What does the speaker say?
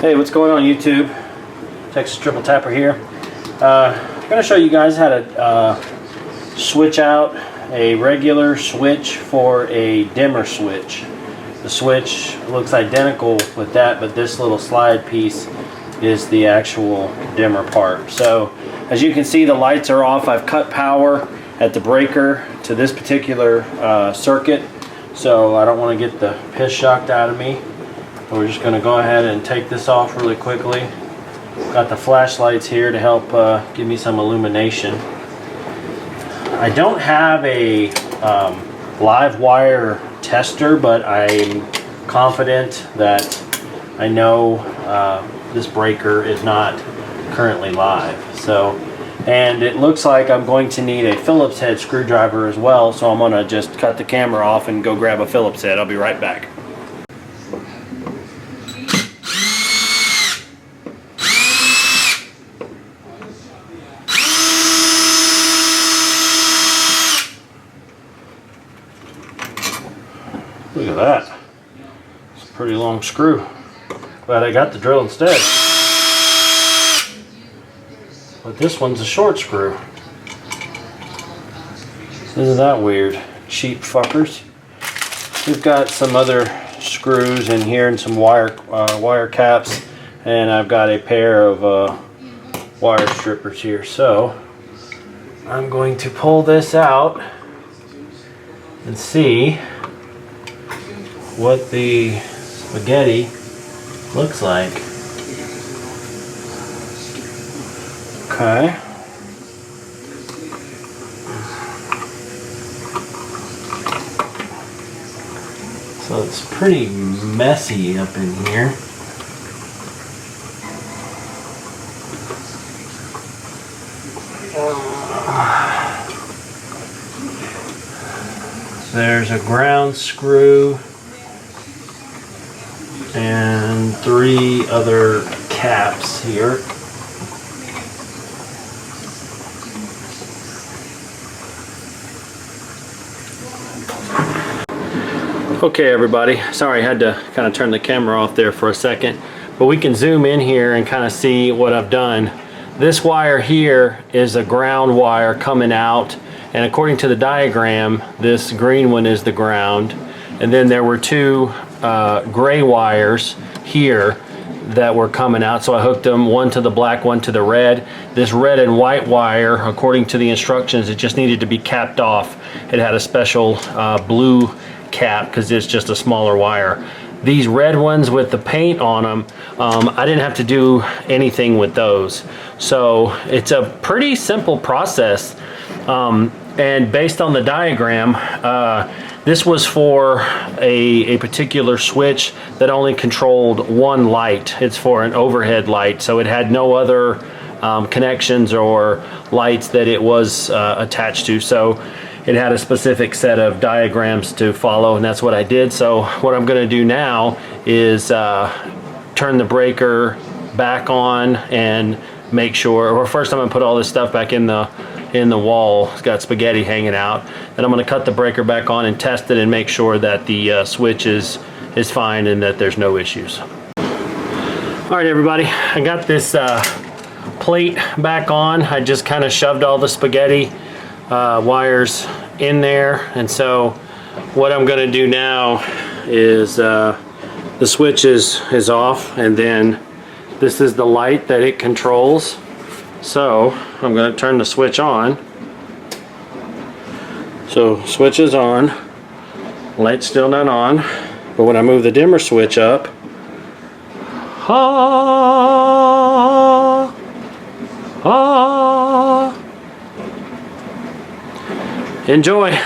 Hey, what's going on YouTube? Texas Triple Tapper here. I'm going to show you guys how to switch out a regular switch for a dimmer switch. The switch looks identical with that, but this little slide piece is the actual dimmer part. So as you can see, the lights are off. I've cut power at the breaker to this particular circuit, so I don't want to get the piss shocked out of me. We're just going to go ahead and take this off really quickly. Got the flashlights here to help give me some illumination. I don't have a live wire tester, but I'm confident that I know this breaker is not currently live. And it looks like I'm going to need a Phillips head screwdriver as well, so I'm going to just cut the camera off and go grab a Phillips head. I'll be right back. Look at that. It's a pretty long screw. Glad I got the drill instead. But this one's a short screw. Isn't that weird? Cheap fuckers. We've got some other screws in here and some wire caps, and I've got a pair of wire strippers here. So I'm going to pull this out and see what the spaghetti looks like. Okay. So it's pretty messy up in here. There's a ground screw and 3 other caps here. Okay everybody, sorry I had to kind of turn the camera off there for a second, but we can zoom in here and kind of see what I've done. This wire here is a ground wire coming out, and according to the diagram, this green one is the ground, and then there were 2 gray wires here that were coming out, so I hooked them, one to the black, one to the red. This red and white wire, according to the instructions, it just needed to be capped off. It had a special blue cap because it's just a smaller wire. These red ones with the paint on them, I didn't have to do anything with those. So it's a pretty simple process. And based on the diagram, this was for a particular switch that only controlled one light. It's for an overhead light, so it had no other connections or lights that it was attached to. So it had a specific set of diagrams to follow, and that's what I did. So what I'm going to do now is turn the breaker back on and make sure, or first I'm going to put all this stuff back in the wall. It's got spaghetti hanging out. Then I'm going to cut the breaker back on and test it and make sure that the switch is fine and that there's no issues. All right everybody, I got this plate back on. I just kind of shoved all the spaghetti wires in there, and so what I'm going to do now is the switch is off, and then this is the light that it controls. So I'm going to turn the switch on. So switch is on, light's still not on, but when I move the dimmer switch up, enjoy.